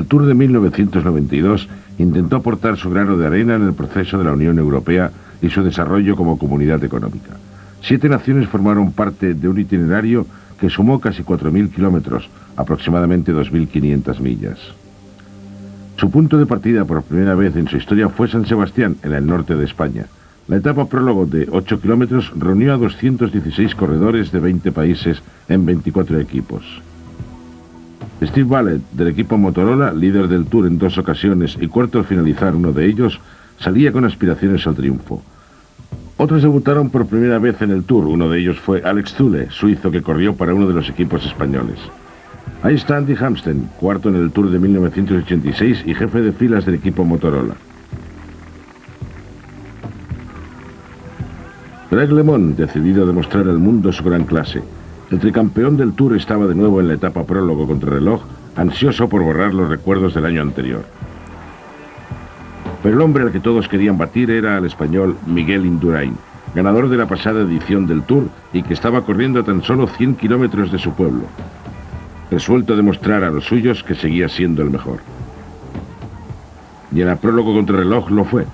Tour de 1992 intentó aportar su grano de arena en el proceso de la Unión Europea y su desarrollo como comunidad económica. 7 naciones formaron parte de un itinerario que sumó casi 4.000 kilómetros, aproximadamente 2.500 millas. Su punto de partida por primera vez en su historia fue San Sebastián, en el norte de España. La etapa prólogo de 8 kilómetros reunió a 216 corredores de 20 países en 24 equipos. Steve Ballett, del equipo Motorola, líder del Tour en 2 ocasiones y cuarto al finalizar uno de ellos, salía con aspiraciones al triunfo. Otros debutaron por primera vez en el Tour. Uno de ellos fue Alex Zülle, suizo que corrió para uno de los equipos españoles. Ahí está Andy Hampsten, cuarto en el Tour de 1986 y jefe de filas del equipo Motorola. Greg LeMond, decidido a demostrar al mundo su gran clase. El tricampeón del Tour estaba de nuevo en la etapa prólogo contrarreloj, ansioso por borrar los recuerdos del año anterior. Pero el hombre al que todos querían batir era el español Miguel Indurain, ganador de la pasada edición del Tour y que estaba corriendo a tan solo 100 kilómetros de su pueblo, resuelto a demostrar a los suyos que seguía siendo el mejor. Y en la prólogo contrarreloj lo fue.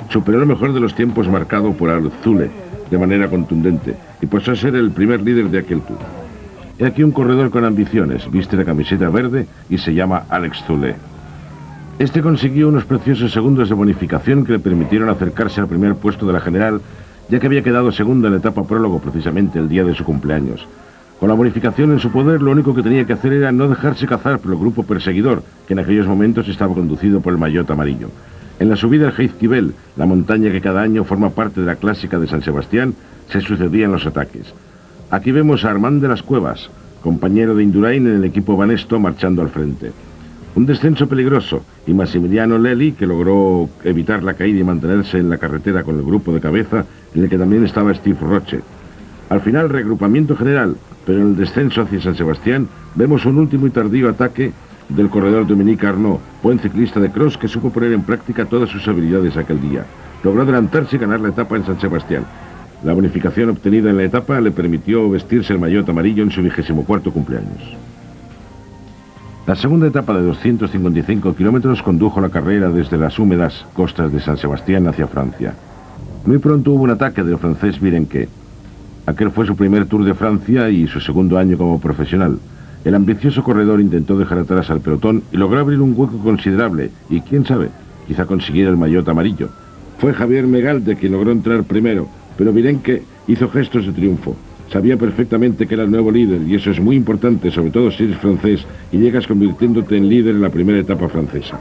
Superó el mejor de los tiempos marcado por Alex Zülle de manera contundente y pasó a ser el primer líder de aquel Tour. He aquí un corredor con ambiciones, viste la camiseta verde y se llama Alex Zülle. Este consiguió unos preciosos segundos de bonificación que le permitieron acercarse al primer puesto de la general, ya que había quedado segundo en la etapa prólogo precisamente el día de su cumpleaños. Con la bonificación en su poder, lo único que tenía que hacer era no dejarse cazar por el grupo perseguidor, que en aquellos momentos estaba conducido por el maillot amarillo. En la subida al Heizkibel, la montaña que cada año forma parte de la clásica de San Sebastián, se sucedían los ataques. Aquí vemos a Armand de las Cuevas, compañero de Indurain en el equipo Banesto, marchando al frente. Un descenso peligroso, y Massimiliano Lely, que logró evitar la caída y mantenerse en la carretera con el grupo de cabeza, en el que también estaba Steve Roche. Al final, reagrupamiento general, pero en el descenso hacia San Sebastián, vemos un último y tardío ataque del corredor Dominique Arnaud, buen ciclista de cross que supo poner en práctica todas sus habilidades aquel día. Logró adelantarse y ganar la etapa en San Sebastián. La bonificación obtenida en la etapa le permitió vestirse el maillot amarillo en su 24º cumpleaños. La segunda etapa de 255 kilómetros condujo la carrera desde las húmedas costas de San Sebastián hacia Francia. Muy pronto hubo un ataque del francés Virenque. Aquel fue su primer Tour de Francia y su segundo año como profesional. El ambicioso corredor intentó dejar atrás al pelotón y logró abrir un hueco considerable, y quién sabe, quizá consiguiera el maillot amarillo. Fue Javier Megalde quien logró entrar primero, pero Virenque hizo gestos de triunfo. Sabía perfectamente que era el nuevo líder, y eso es muy importante, sobre todo si eres francés y llegas convirtiéndote en líder en la primera etapa francesa.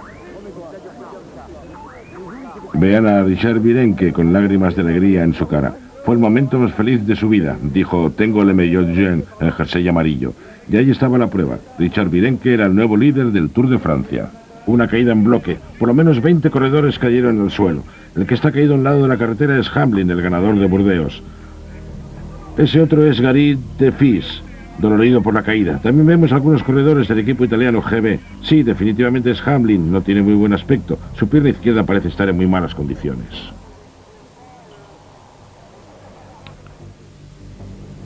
Vean a Richard Virenque con lágrimas de alegría en su cara. Fue el momento más feliz de su vida, dijo, tengo le maillot jaune, el jersey amarillo. Y ahí estaba la prueba. Richard Virenque era el nuevo líder del Tour de Francia. Una caída en bloque. Por lo menos 20 corredores cayeron al suelo. El que está caído a un lado de la carretera es Hamlin, el ganador de Burdeos. Ese otro es Gary de Fis, dolorido por la caída. También vemos algunos corredores del equipo italiano GB. Sí, definitivamente es Hamlin, no tiene muy buen aspecto. Su pierna izquierda parece estar en muy malas condiciones.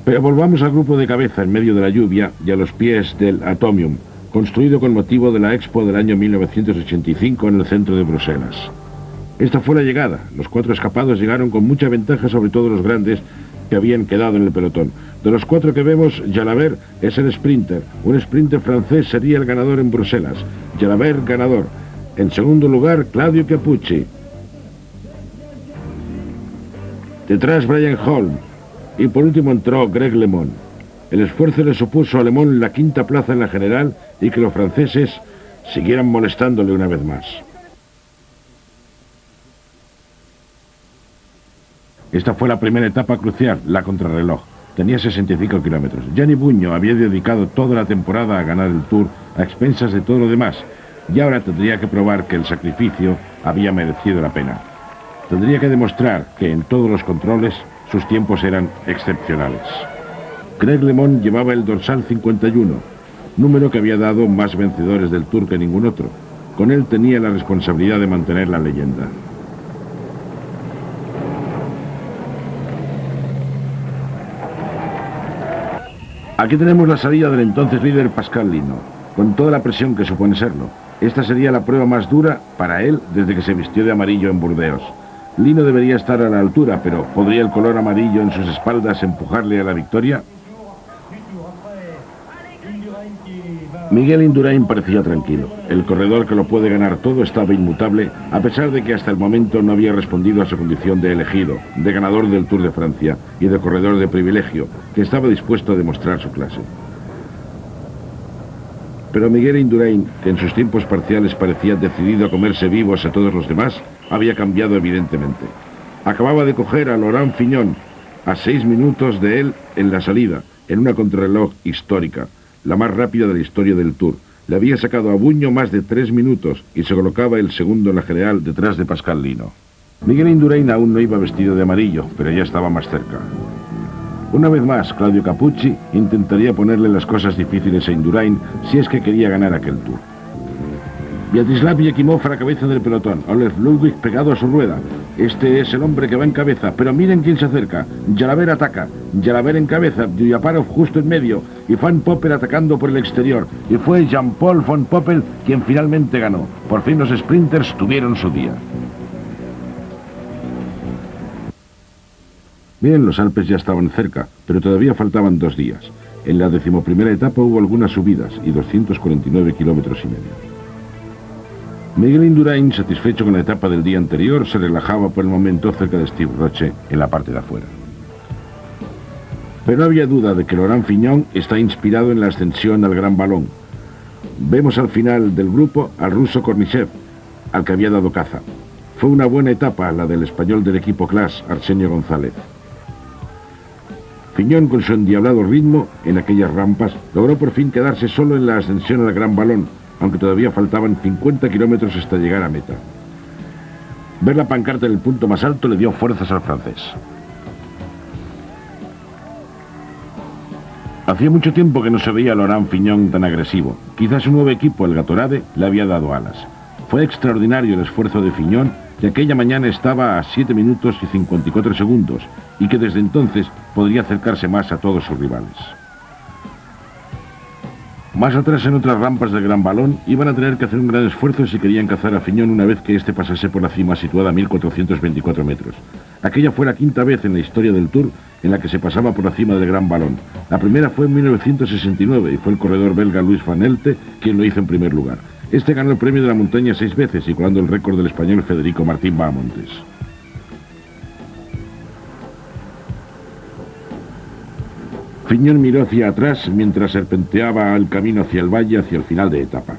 Pero volvamos al grupo de cabeza en medio de la lluvia y a los pies del Atomium, construido con motivo de la Expo del año 1985 en el centro de Bruselas. Esta fue la llegada. Los 4 escapados llegaron con mucha ventaja sobre todos los grandes que habían quedado en el pelotón. De los 4 que vemos, Jalabert es el sprinter. Un sprinter francés sería el ganador en Bruselas. Jalabert ganador. En segundo lugar, Claudio Capucci. Detrás, Brian Holm. Y por último entró Greg LeMond. El esfuerzo le supuso a LeMond la 5ª plaza en la general y que los franceses siguieran molestándole una vez más. Esta fue la primera etapa crucial, la contrarreloj. Tenía 65 kilómetros. Gianni Bugno había dedicado toda la temporada a ganar el Tour a expensas de todo lo demás, y ahora tendría que probar que el sacrificio había merecido la pena. Tendría que demostrar que en todos los controles sus tiempos eran excepcionales. Greg LeMond llevaba el dorsal 51, número que había dado más vencedores del Tour que ningún otro. Con él tenía la responsabilidad de mantener la leyenda. Aquí tenemos la salida del entonces líder Pascal Lino, con toda la presión que supone serlo. Esta sería la prueba más dura para él desde que se vistió de amarillo en Burdeos. Lino debería estar a la altura, pero ¿podría el color amarillo en sus espaldas empujarle a la victoria? Miguel Indurain parecía tranquilo. El corredor que lo puede ganar todo estaba inmutable, a pesar de que hasta el momento no había respondido a su condición de elegido, de ganador del Tour de Francia y de corredor de privilegio, que estaba dispuesto a demostrar su clase. Pero Miguel Indurain, que en sus tiempos parciales parecía decidido a comerse vivos a todos los demás, había cambiado evidentemente. Acababa de coger a Laurent Fignon, a 6 minutos de él en la salida, en una contrarreloj histórica, la más rápida de la historia del Tour. Le había sacado a Buño más de 3 minutos y se colocaba el segundo en la general detrás de Pascal Lino. Miguel Indurain aún no iba vestido de amarillo, pero ya estaba más cerca. Una vez más, Claudio Cappucci intentaría ponerle las cosas difíciles a Indurain si es que quería ganar aquel Tour. Vyacheslav Yakimov a la cabeza del pelotón, Olaf Ludwig pegado a su rueda. Este es el hombre que va en cabeza, pero miren quién se acerca. Jalaber ataca, Jalaber en cabeza, Dyaparov justo en medio y Van Poppel atacando por el exterior. Y fue Jean-Paul Van Poppel quien finalmente ganó. Por fin los sprinters tuvieron su día. Bien, los Alpes ya estaban cerca, pero todavía faltaban 2 días. En la 11ª etapa hubo algunas subidas y 249 kilómetros y medio. Miguel Indurain, satisfecho con la etapa del día anterior, se relajaba por el momento cerca de Steve Roche, en la parte de afuera. Pero no había duda de que Laurent Fignon está inspirado en la ascensión al Gran Balón. Vemos al final del grupo al ruso Kornichev, al que había dado caza. Fue una buena etapa la del español del equipo Class, Arsenio González. Fignon, con su endiablado ritmo en aquellas rampas, logró por fin quedarse solo en la ascensión al Gran Balón, aunque todavía faltaban 50 kilómetros hasta llegar a meta. Ver la pancarta en el punto más alto le dio fuerzas al francés. Hacía mucho tiempo que no se veía a Laurent Fignon tan agresivo. Quizás su nuevo equipo, el Gatorade, le había dado alas. Fue extraordinario el esfuerzo de Fignon, que aquella mañana estaba a 7 minutos y 54 segundos, y que desde entonces podría acercarse más a todos sus rivales. Más atrás, en otras rampas del Gran Balón, iban a tener que hacer un gran esfuerzo si querían cazar a Fignon una vez que éste pasase por la cima situada a 1424 metros. Aquella fue la 5ª vez en la historia del Tour en la que se pasaba por la cima del Gran Balón. La primera fue en 1969 y fue el corredor belga Luis Van Elte quien lo hizo en primer lugar. Este ganó el premio de la montaña 6 veces, igualando el récord del español Federico Martín Bahamontes. Fignon miró hacia atrás mientras serpenteaba el camino hacia el valle hacia el final de etapa.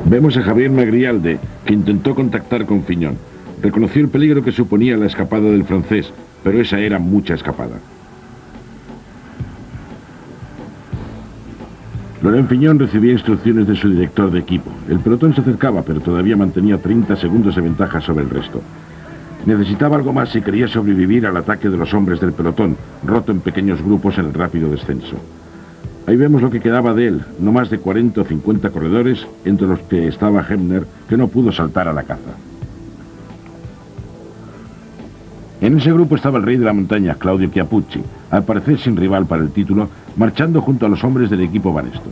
Vemos a Javier Magrialde, que intentó contactar con Fignon. Reconoció el peligro que suponía la escapada del francés, pero esa era mucha escapada. Laurent Fignon recibía instrucciones de su director de equipo. El pelotón se acercaba, pero todavía mantenía 30 segundos de ventaja sobre el resto. Necesitaba algo más si quería sobrevivir al ataque de los hombres del pelotón, roto en pequeños grupos en el rápido descenso. Ahí vemos lo que quedaba de él, no más de 40 o 50 corredores, entre los que estaba Hemner, que no pudo saltar a la caza. En ese grupo estaba el rey de la montaña, Claudio Cappucci, al parecer sin rival para el título, marchando junto a los hombres del equipo Banesto.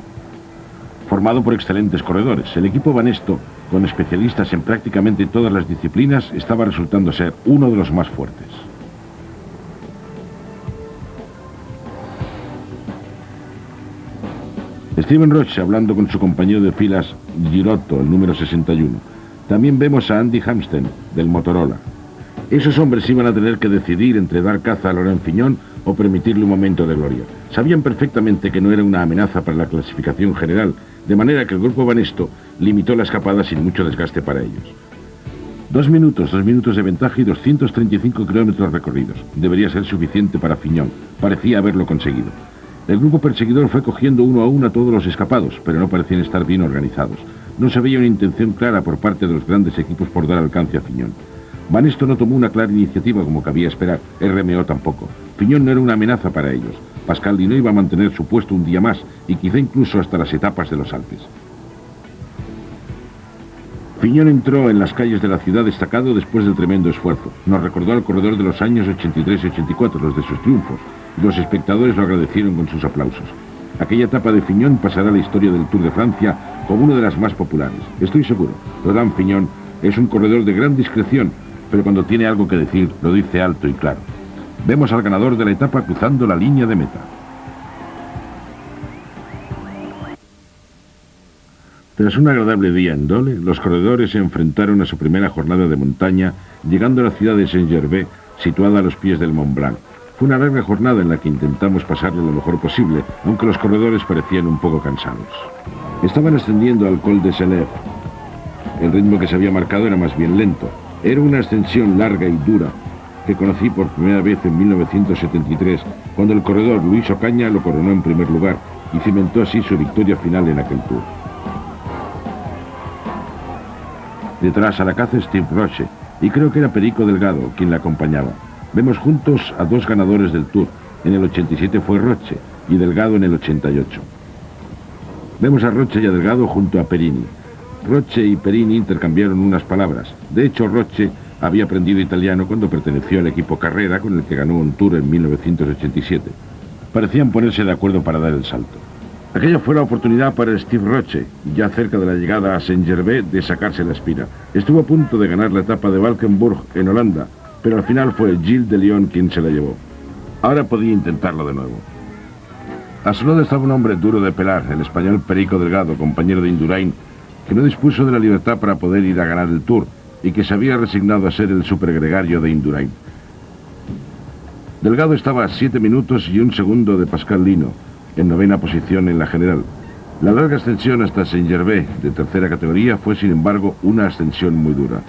Formado por excelentes corredores, el equipo Banesto, con especialistas en prácticamente todas las disciplinas, estaba resultando ser uno de los más fuertes. Steven Roche hablando con su compañero de filas Girotto, el número 61. También vemos a Andy Hamsten, del Motorola. Esos hombres iban a tener que decidir entre dar caza a Laurent Fignon o permitirle un momento de gloria. Sabían perfectamente que no era una amenaza para la clasificación general, de manera que el grupo Banesto limitó la escapada sin mucho desgaste para ellos. 2 minutos de ventaja y 235 kilómetros recorridos. Debería ser suficiente para Fignon. Parecía haberlo conseguido. El grupo perseguidor fue cogiendo uno a uno a todos los escapados, pero no parecían estar bien organizados. No se veía una intención clara por parte de los grandes equipos por dar alcance a Fignon. Banesto no tomó una clara iniciativa como cabía esperar, RMO tampoco. Fignon no era una amenaza para ellos. Pascal Lino iba a mantener su puesto un día más y quizá incluso hasta las etapas de los Alpes. Fignon entró en las calles de la ciudad destacado después del tremendo esfuerzo. Nos recordó al corredor de los años 83 y 84, los de sus triunfos, y los espectadores lo agradecieron con sus aplausos. Aquella etapa de Fignon pasará a la historia del Tour de Francia como una de las más populares. Estoy seguro, Laurent Fignon es un corredor de gran discreción, pero cuando tiene algo que decir, lo dice alto y claro. Vemos al ganador de la etapa cruzando la línea de meta. Tras un agradable día en Dole, los corredores se enfrentaron a su primera jornada de montaña, llegando a la ciudad de Saint-Gervais, situada a los pies del Mont Blanc. Fue una larga jornada en la que intentamos pasarlo lo mejor posible, aunque los corredores parecían un poco cansados. Estaban ascendiendo al Col de Selève. El ritmo que se había marcado era más bien lento. Era una ascensión larga y dura, que conocí por primera vez en 1973, cuando el corredor Luis Ocaña lo coronó en primer lugar y cimentó así su victoria final en aquel Tour. Detrás a la caza Steve Roche, y creo que era Perico Delgado quien la acompañaba. Vemos juntos a dos ganadores del Tour. En el 87 fue Roche y Delgado en el 88. Vemos a Roche y a Delgado junto a Perini. Roche y Perini intercambiaron unas palabras. De hecho, Roche había aprendido italiano cuando perteneció al equipo Carrera, con el que ganó un Tour en 1987. Parecían ponerse de acuerdo para dar el salto. Aquella fue la oportunidad para Steve Roche, ya cerca de la llegada a Saint-Gervais, de sacarse la espina. Estuvo a punto de ganar la etapa de Valkenburg en Holanda, pero al final fue Gilles de Lyon quien se la llevó. Ahora podía intentarlo de nuevo. A su lado estaba un hombre duro de pelar, el español Perico Delgado, compañero de Indurain, que no dispuso de la libertad para poder ir a ganar el Tour y que se había resignado a ser el supergregario de Indurain. Delgado estaba a 7 minutos y 1 segundo de Pascal Lino, en 9ª posición en la general. La larga ascensión hasta Saint-Gervais, de tercera categoría, fue sin embargo una ascensión muy dura.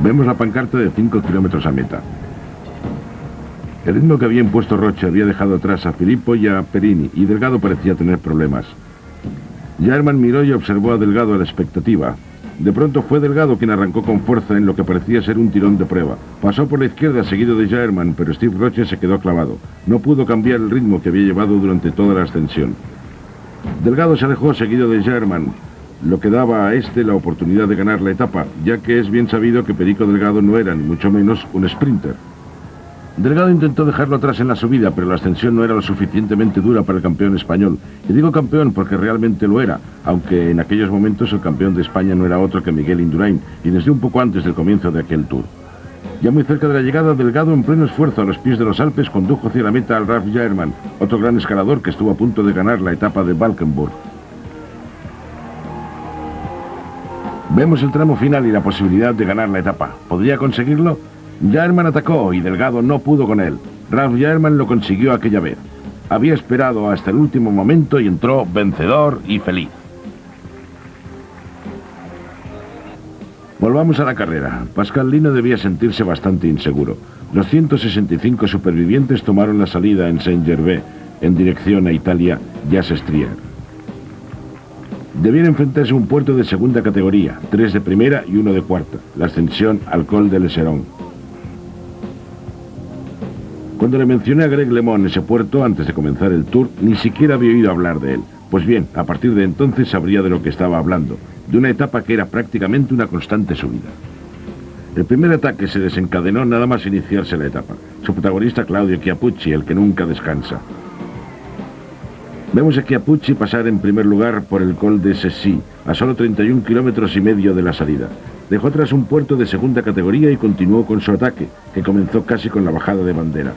Vemos la pancarta de 5 kilómetros a meta. El ritmo que había impuesto Roche había dejado atrás a Filippo y a Perini, y Delgado parecía tener problemas. Jaerman miró y observó a Delgado a la expectativa. De pronto fue Delgado quien arrancó con fuerza en lo que parecía ser un tirón de prueba. Pasó por la izquierda seguido de Jaerman, pero Steve Roche se quedó clavado. No pudo cambiar el ritmo que había llevado durante toda la ascensión. Delgado se alejó seguido de Jaerman, lo que daba a este la oportunidad de ganar la etapa, ya que es bien sabido que Perico Delgado no era, ni mucho menos, un sprinter. Delgado intentó dejarlo atrás en la subida, pero la ascensión no era lo suficientemente dura para el campeón español. Y digo campeón porque realmente lo era, aunque en aquellos momentos el campeón de España no era otro que Miguel Indurain, y desde un poco antes del comienzo de aquel Tour. Ya muy cerca de la llegada, Delgado, en pleno esfuerzo a los pies de los Alpes, condujo hacia la meta al Ralf Jaerman, otro gran escalador que estuvo a punto de ganar la etapa de Valkenburg. Vemos el tramo final y la posibilidad de ganar la etapa. ¿Podría conseguirlo? Jaerman atacó y Delgado no pudo con él. Ralf Jaerman lo consiguió aquella vez. Había esperado hasta el último momento y entró vencedor y feliz. Volvamos a la carrera. Pascal Lino debía sentirse bastante inseguro. Los 165 supervivientes tomaron la salida en Saint-Gervais, en dirección a Italia, Jazz-Strier. Debían enfrentarse a un puerto de segunda categoría, 3 de primera y 1 de cuarta, la ascensión al Col de l'Eseron. Cuando le mencioné a Greg LeMond ese puerto antes de comenzar el Tour, ni siquiera había oído hablar de él. Pues bien, a partir de entonces sabría de lo que estaba hablando, de una etapa que era prácticamente una constante subida. El primer ataque se desencadenó nada más iniciarse la etapa. Su protagonista, Claudio Chiappucci, el que nunca descansa. Vemos a Chiappucci pasar en primer lugar por el Col de Cessy, a solo 31,5 kilómetros de la salida. Dejó atrás un puerto de segunda categoría y continuó con su ataque, que comenzó casi con la bajada de bandera.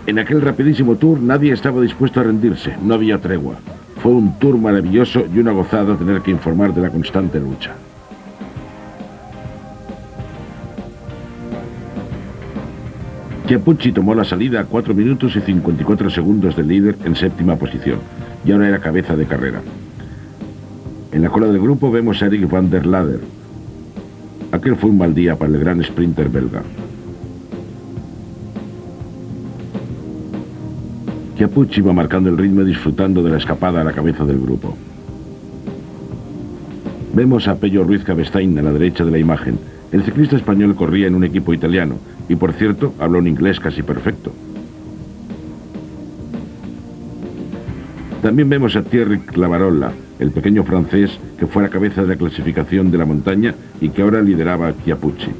En aquel rapidísimo Tour nadie estaba dispuesto a rendirse, no había tregua. Fue un Tour maravilloso y una gozada tener que informar de la constante lucha. Chiappucci tomó la salida a 4 minutos y 54 segundos del líder en 7ª posición, y ahora era cabeza de carrera. En la cola del grupo vemos a Eric van der Lader. Aquel fue un mal día para el gran sprinter belga. Chiappucci iba marcando el ritmo y disfrutando de la escapada a la cabeza del grupo. Vemos a Pello Ruiz Cabestein a la derecha de la imagen. El ciclista español corría en un equipo italiano y, por cierto, habla un inglés casi perfecto. También vemos a Thierry Clavarola, el pequeño francés que fue a la cabeza de la clasificación de la montaña y que ahora lideraba a Chiappucci.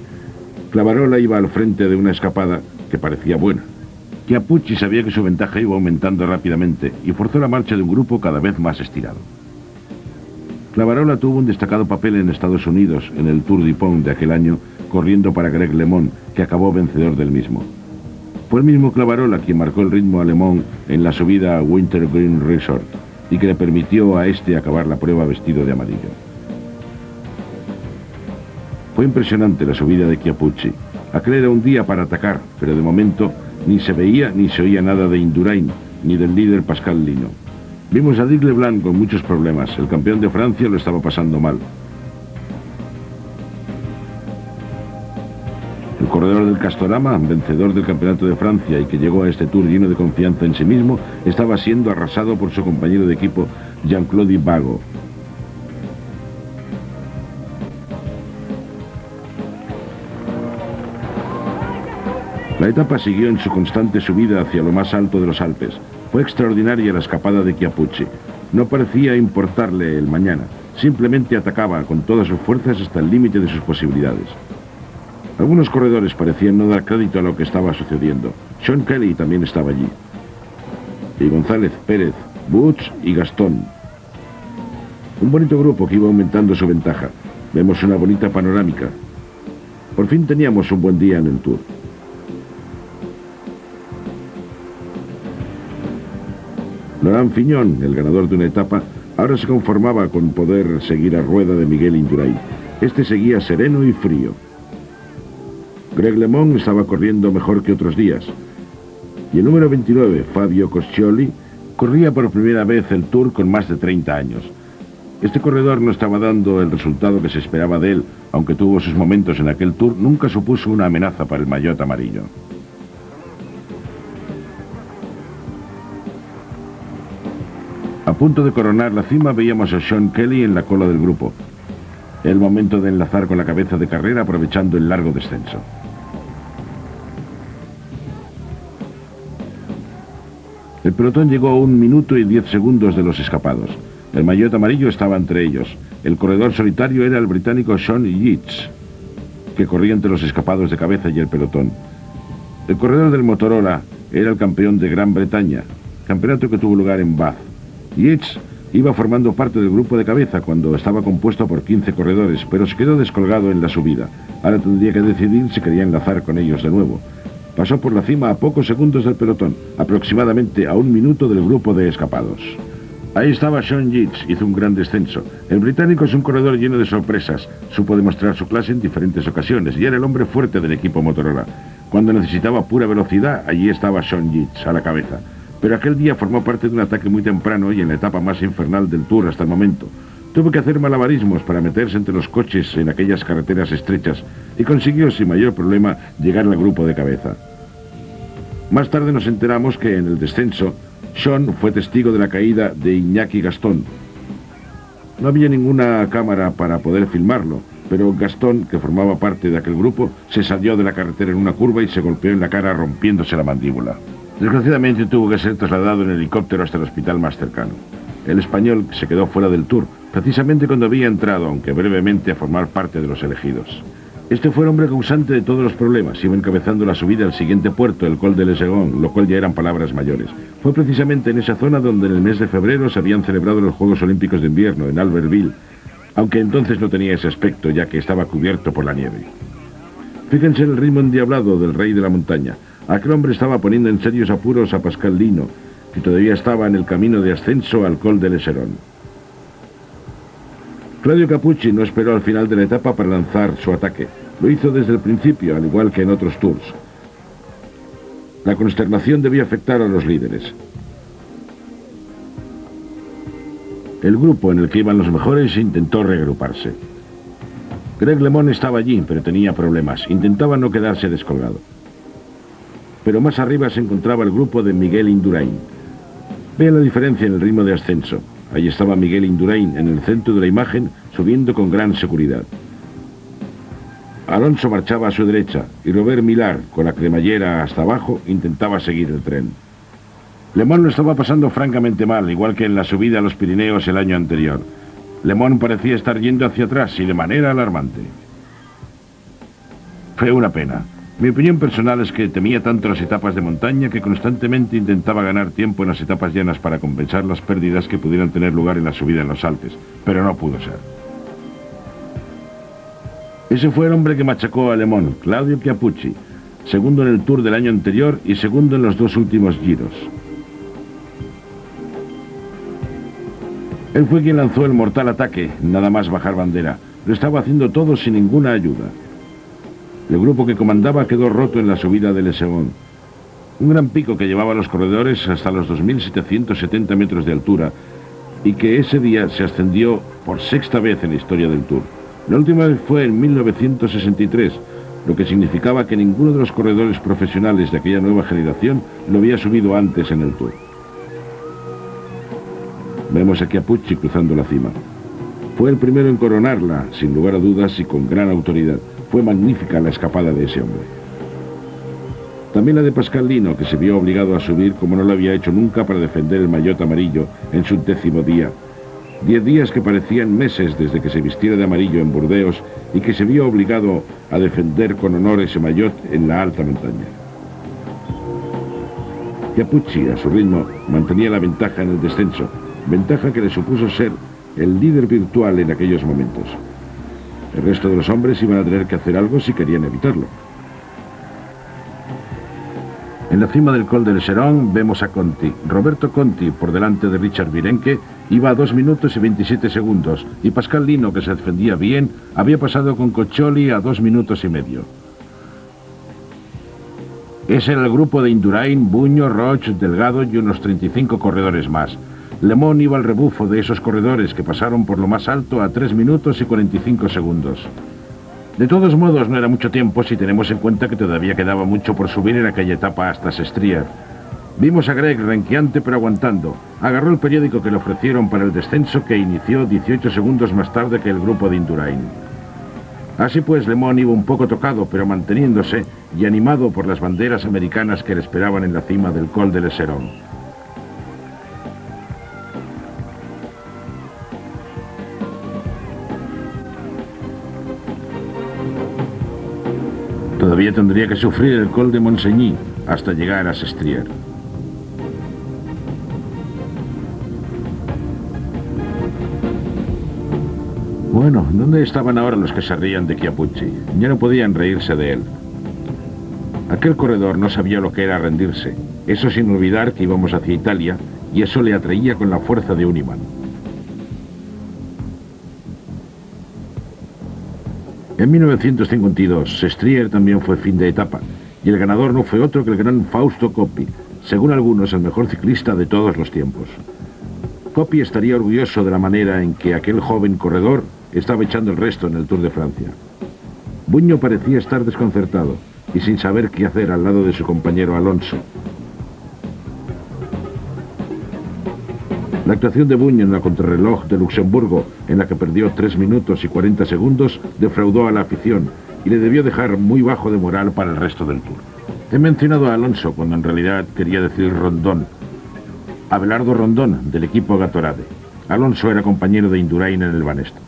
Clavarola iba al frente de una escapada que parecía buena. Chiappucci sabía que su ventaja iba aumentando rápidamente y forzó la marcha de un grupo cada vez más estirado. Clavarola tuvo un destacado papel en Estados Unidos en el Tour du Pont de aquel año, corriendo para Greg LeMond, que acabó vencedor del mismo. Fue el mismo Clavarola quien marcó el ritmo a LeMond en la subida a Wintergreen Resort y que le permitió a este acabar la prueba vestido de amarillo. Fue impresionante la subida de Chiappucci. Aquel era un día para atacar, pero de momento ni se veía ni se oía nada de Indurain, ni del líder Pascal Lino. Vimos a Dick Leblanc con muchos problemas. El campeón de Francia lo estaba pasando mal. El corredor del Castorama, vencedor del campeonato de Francia y que llegó a este Tour lleno de confianza en sí mismo, estaba siendo arrasado por su compañero de equipo Jean-Claude Bago. La etapa siguió en su constante subida hacia lo más alto de los Alpes. Fue extraordinaria la escapada de Chiappucci. No parecía importarle el mañana. Simplemente atacaba con todas sus fuerzas hasta el límite de sus posibilidades. Algunos corredores parecían no dar crédito a lo que estaba sucediendo. Sean Kelly también estaba allí. Y González, Pérez, Butch y Gastón. Un bonito grupo que iba aumentando su ventaja. Vemos una bonita panorámica. Por fin teníamos un buen día en el Tour. Laurent Fignon, el ganador de una etapa, ahora se conformaba con poder seguir a rueda de Miguel Indurain. Este seguía sereno y frío. Greg LeMond estaba corriendo mejor que otros días. Y el número 29, Fabio Coscioli, corría por primera vez el Tour con más de 30 años. Este corredor no estaba dando el resultado que se esperaba de él, aunque tuvo sus momentos en aquel Tour, nunca supuso una amenaza para el maillot amarillo. A punto de coronar la cima veíamos a Sean Kelly en la cola del grupo. El momento de enlazar con la cabeza de carrera aprovechando el largo descenso. El pelotón llegó a 1 minuto y 10 segundos de los escapados. El maillot amarillo estaba entre ellos. El corredor solitario era el británico Sean Yates, que corría entre los escapados de cabeza y el pelotón. El corredor del Motorola era el campeón de Gran Bretaña, campeonato que tuvo lugar en Bath. Yates iba formando parte del grupo de cabeza cuando estaba compuesto por 15 corredores, pero se quedó descolgado en la subida. Ahora tendría que decidir si quería enlazar con ellos de nuevo. Pasó por la cima a pocos segundos del pelotón, aproximadamente a 1 minuto del grupo de escapados. Ahí estaba Sean Yates, hizo un gran descenso. El británico es un corredor lleno de sorpresas. Supo demostrar su clase en diferentes ocasiones y era el hombre fuerte del equipo Motorola. Cuando necesitaba pura velocidad, allí estaba Sean Yates, a la cabeza. Pero aquel día formó parte de un ataque muy temprano y en la etapa más infernal del Tour hasta el momento. Tuvo que hacer malabarismos para meterse entre los coches en aquellas carreteras estrechas y consiguió sin mayor problema llegar al grupo de cabeza. Más tarde nos enteramos que en el descenso, Sean fue testigo de la caída de Iñaki Gastón. No había ninguna cámara para poder filmarlo, pero Gastón, que formaba parte de aquel grupo, se salió de la carretera en una curva y se golpeó en la cara rompiéndose la mandíbula. Desgraciadamente tuvo que ser trasladado en helicóptero hasta el hospital más cercano. El español se quedó fuera del Tour, precisamente cuando había entrado, aunque brevemente, a formar parte de los elegidos. Este fue el hombre causante de todos los problemas. Iba encabezando la subida al siguiente puerto, el Col de Lesegón, lo cual ya eran palabras mayores. Fue precisamente en esa zona donde en el mes de febrero se habían celebrado los Juegos Olímpicos de Invierno, en Albertville, aunque entonces no tenía ese aspecto, ya que estaba cubierto por la nieve. Fíjense en el ritmo endiablado del rey de la montaña. Aquel hombre estaba poniendo en serios apuros a Pascal Lino, que todavía estaba en el camino de ascenso al Col de Leserón. Claudio Cappucci no esperó al final de la etapa para lanzar su ataque. Lo hizo desde el principio, al igual que en otros tours. La consternación debía afectar a los líderes. El grupo en el que iban los mejores intentó reagruparse. Greg LeMond estaba allí, pero tenía problemas. Intentaba no quedarse descolgado. Pero más arriba se encontraba el grupo de Miguel Indurain. Vean la diferencia en el ritmo de ascenso. Ahí estaba Miguel Indurain en el centro de la imagen, subiendo con gran seguridad. Alonso marchaba a su derecha y Robert Millar, con la cremallera hasta abajo, intentaba seguir el tren. Le Mans lo estaba pasando francamente mal, igual que en la subida a los Pirineos el año anterior. Le Mans parecía estar yendo hacia atrás y de manera alarmante. Fue una pena. Mi opinión personal es que temía tanto las etapas de montaña que constantemente intentaba ganar tiempo en las etapas llanas para compensar las pérdidas que pudieran tener lugar en la subida en los Alpes, pero no pudo ser. Ese fue el hombre que machacó a Le Mans, Claudio Chiappucci, segundo en el Tour del año anterior y segundo en los dos últimos giros. Él fue quien lanzó el mortal ataque, nada más bajar bandera. Lo estaba haciendo todo sin ninguna ayuda. El grupo que comandaba quedó roto en la subida del Esegón, un gran pico que llevaba a los corredores hasta los 2.770 metros de altura y que ese día se ascendió por sexta vez en la historia del Tour. La última vez fue en 1963, lo que significaba que ninguno de los corredores profesionales de aquella nueva generación lo había subido antes en el Tour. Vemos a Chiappucci cruzando la cima. Fue el primero en coronarla, sin lugar a dudas y con gran autoridad. Fue magnífica la escapada de ese hombre. También la de Pascal Lino, que se vio obligado a subir como no lo había hecho nunca para defender el maillot amarillo en su 10º día. 10 días que parecían meses desde que se vistiera de amarillo en Burdeos y que se vio obligado a defender con honor ese maillot en la alta montaña. Chiappucci, a su ritmo, mantenía la ventaja en el descenso, ventaja que le supuso ser el líder virtual en aquellos momentos. El resto de los hombres iban a tener que hacer algo si querían evitarlo. En la cima del Col del Serón vemos a Conti. Roberto Conti, por delante de Richard Virenque, iba a 2 minutos y 27 segundos, y Pascal Lino, que se defendía bien, había pasado con Coccioli a 2 minutos y medio. Ese era el grupo de Indurain, Buño, Roche, Delgado y unos 35 corredores más. Le Mans iba al rebufo de esos corredores que pasaron por lo más alto a 3 minutos y 45 segundos. De todos modos, no era mucho tiempo si tenemos en cuenta que todavía quedaba mucho por subir en aquella etapa hasta Sestriere. Vimos a Greg renqueante pero aguantando. Agarró el periódico que le ofrecieron para el descenso que inició 18 segundos más tarde que el grupo de Indurain. Así pues, Le Mans iba un poco tocado, pero manteniéndose y animado por las banderas americanas que le esperaban en la cima del Col de l'Eserón. Todavía tendría que sufrir el Col de Montseny hasta llegar a Sestriere. Bueno, ¿dónde estaban ahora los que se rían de Chiappucci? Ya no podían reírse de él. Aquel corredor no sabía lo que era rendirse, eso sin olvidar que íbamos hacia Italia, y eso le atraía con la fuerza de un imán. En 1952, Sestriere también fue fin de etapa, y el ganador no fue otro que el gran Fausto Coppi, según algunos el mejor ciclista de todos los tiempos. Coppi estaría orgulloso de la manera en que aquel joven corredor estaba echando el resto en el Tour de Francia. Buño parecía estar desconcertado y sin saber qué hacer al lado de su compañero Alonso. La actuación de Buño en la contrarreloj de Luxemburgo, en la que perdió 3 minutos y 40 segundos, defraudó a la afición y le debió dejar muy bajo de moral para el resto del Tour. He mencionado a Alonso cuando en realidad quería decir Rondón. Abelardo Rondón, del equipo Gatorade. Alonso era compañero de Indurain en el Banesto.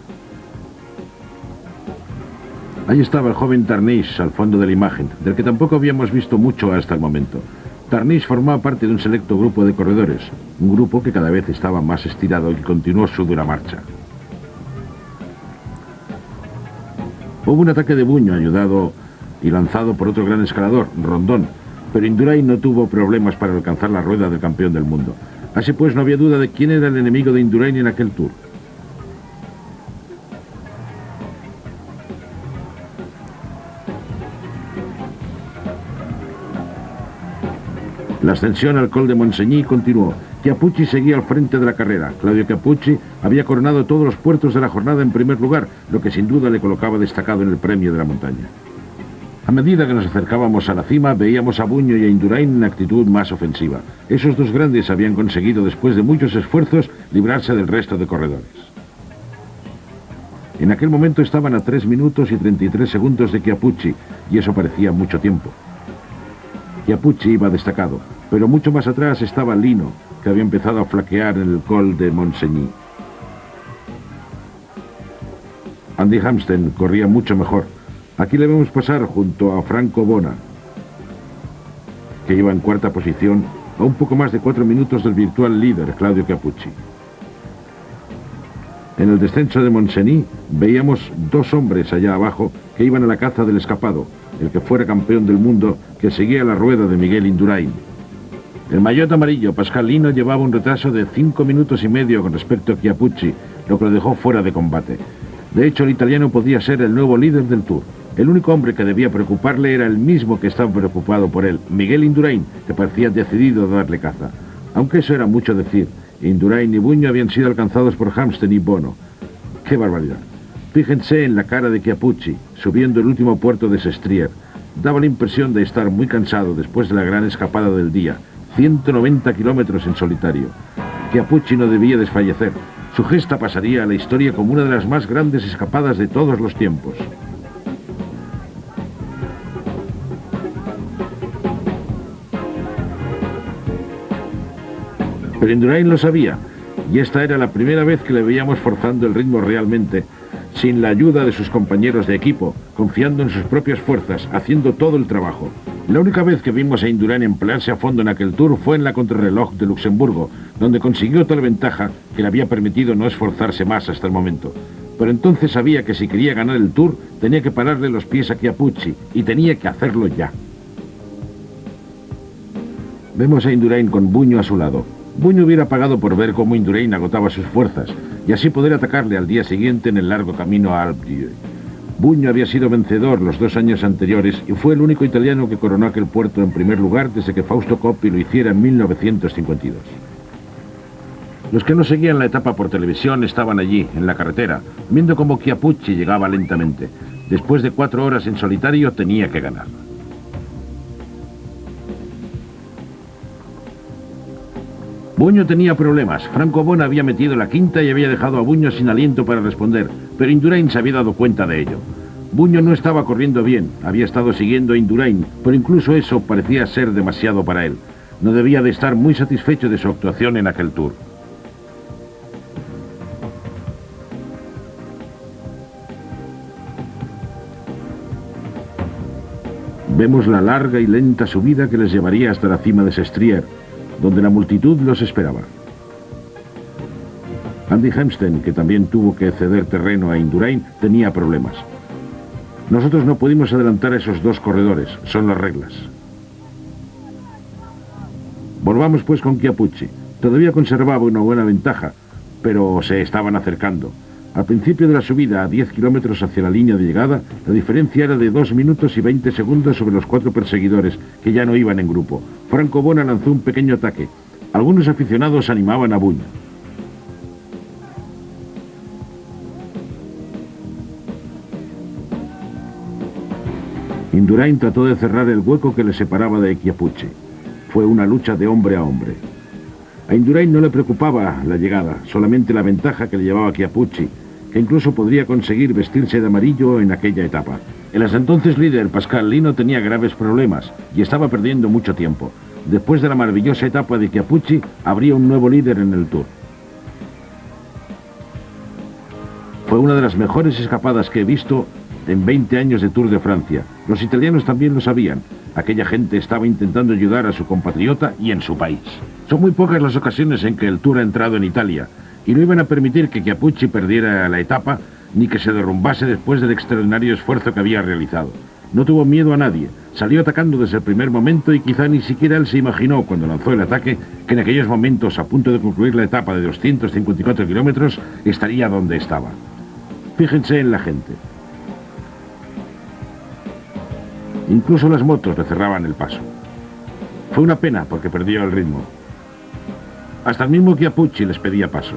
Ahí estaba el joven Tarnish al fondo de la imagen, del que tampoco habíamos visto mucho hasta el momento. Tarnish formaba parte de un selecto grupo de corredores, un grupo que cada vez estaba más estirado y continuó su dura marcha. Hubo un ataque de Buño ayudado y lanzado por otro gran escalador, Rondón, pero Indurain no tuvo problemas para alcanzar la rueda del campeón del mundo. Así pues, no había duda de quién era el enemigo de Indurain en aquel Tour. La ascensión al Col de Montseny continuó. Chiappucci seguía al frente de la carrera. Claudio Chiappucci había coronado todos los puertos de la jornada en primer lugar, lo que sin duda le colocaba destacado en el premio de la montaña. A medida que nos acercábamos a la cima, veíamos a Buño y a Indurain en actitud más ofensiva. Esos dos grandes habían conseguido, después de muchos esfuerzos, librarse del resto de corredores. En aquel momento estaban a 3 minutos y 33 segundos de Chiappucci, y eso parecía mucho tiempo. Chiappucci iba destacado. Pero mucho más atrás estaba Lino, que había empezado a flaquear en el col de Montseny. Andy Hampsten corría mucho mejor. Aquí le vemos pasar junto a Franco Bona, que iba en cuarta posición, a un poco más de 4 minutos del virtual líder, Claudio Chiappucci. En el descenso de Montseny veíamos 2 hombres allá abajo que iban a la caza del escapado, el que fuera campeón del mundo, que seguía la rueda de Miguel Indurain. El maillot amarillo, Pascal Lino, llevaba un retraso de 5 minutos y medio con respecto a Chiappucci, lo que lo dejó fuera de combate. De hecho, el italiano podía ser el nuevo líder del Tour. El único hombre que debía preocuparle era el mismo que estaba preocupado por él, Miguel Indurain, que parecía decidido a darle caza. Aunque eso era mucho decir. Indurain y Buño habían sido alcanzados por Hampsten y Bono. ¡Qué barbaridad! Fíjense en la cara de Chiappucci, subiendo el último puerto de Sestriere. Daba la impresión de estar muy cansado después de la gran escapada del día. 190 kilómetros en solitario. Chiappucci no debía desfallecer. Su gesta pasaría a la historia como una de las más grandes escapadas de todos los tiempos. Pero Indurain lo sabía, y esta era la primera vez que le veíamos forzando el ritmo realmente, sin la ayuda de sus compañeros de equipo, confiando en sus propias fuerzas, haciendo todo el trabajo. La única vez que vimos a Indurain emplearse a fondo en aquel Tour fue en la contrarreloj de Luxemburgo, donde consiguió tal ventaja que le había permitido no esforzarse más hasta el momento. Pero entonces sabía que si quería ganar el Tour, tenía que pararle los pies a Chiappucci, y tenía que hacerlo ya. Vemos a Indurain con Buño a su lado. Buño hubiera pagado por ver cómo Indurain agotaba sus fuerzas y así poder atacarle al día siguiente en el largo camino a Alpe d'Huez. Buño había sido vencedor los 2 años anteriores y fue el único italiano que coronó aquel puerto en primer lugar desde que Fausto Coppi lo hiciera en 1952. Los que no seguían la etapa por televisión estaban allí, en la carretera, viendo cómo Chiappucci llegaba lentamente. Después de 4 horas en solitario tenía que ganar. Buño tenía problemas. Franco Bona había metido la quinta y había dejado a Buño sin aliento para responder, pero Indurain se había dado cuenta de ello. Buño no estaba corriendo bien, había estado siguiendo a Indurain, pero incluso eso parecía ser demasiado para él. No debía de estar muy satisfecho de su actuación en aquel Tour. Vemos la larga y lenta subida que les llevaría hasta la cima de Sestriere, donde la multitud los esperaba. Andy Hampsten, que también tuvo que ceder terreno a Indurain, tenía problemas. Nosotros no pudimos adelantar a esos 2 corredores, son las reglas. Volvamos pues con Chiappucci. Todavía conservaba una buena ventaja, pero se estaban acercando. Al principio de la subida, a 10 kilómetros hacia la línea de llegada, la diferencia era de 2 minutos y 20 segundos sobre los 4 perseguidores, que ya no iban en grupo. Franco Bona lanzó un pequeño ataque. Algunos aficionados animaban a Buño. Indurain trató de cerrar el hueco que le separaba de Chiappucci. Fue una lucha de hombre a hombre. A Indurain no le preocupaba la llegada, solamente la ventaja que le llevaba Chiappucci, que incluso podría conseguir vestirse de amarillo en aquella etapa. El hasta entonces líder Pascal Lino tenía graves problemas y estaba perdiendo mucho tiempo. Después de la maravillosa etapa de Chiappucci, habría un nuevo líder en el Tour. Fue una de las mejores escapadas que he visto en 20 años de Tour de Francia. Los italianos también lo sabían. Aquella gente estaba intentando ayudar a su compatriota y en su país. Son muy pocas las ocasiones en que el Tour ha entrado en Italia, y no iban a permitir que Chiappucci perdiera la etapa, ni que se derrumbase después del extraordinario esfuerzo que había realizado. No tuvo miedo a nadie, salió atacando desde el primer momento y quizá ni siquiera él se imaginó cuando lanzó el ataque que en aquellos momentos, a punto de concluir la etapa de 254 kilómetros, estaría donde estaba. Fíjense en la gente. Incluso las motos le cerraban el paso. Fue una pena porque perdió el ritmo. Hasta el mismo Chiappucci les pedía paso.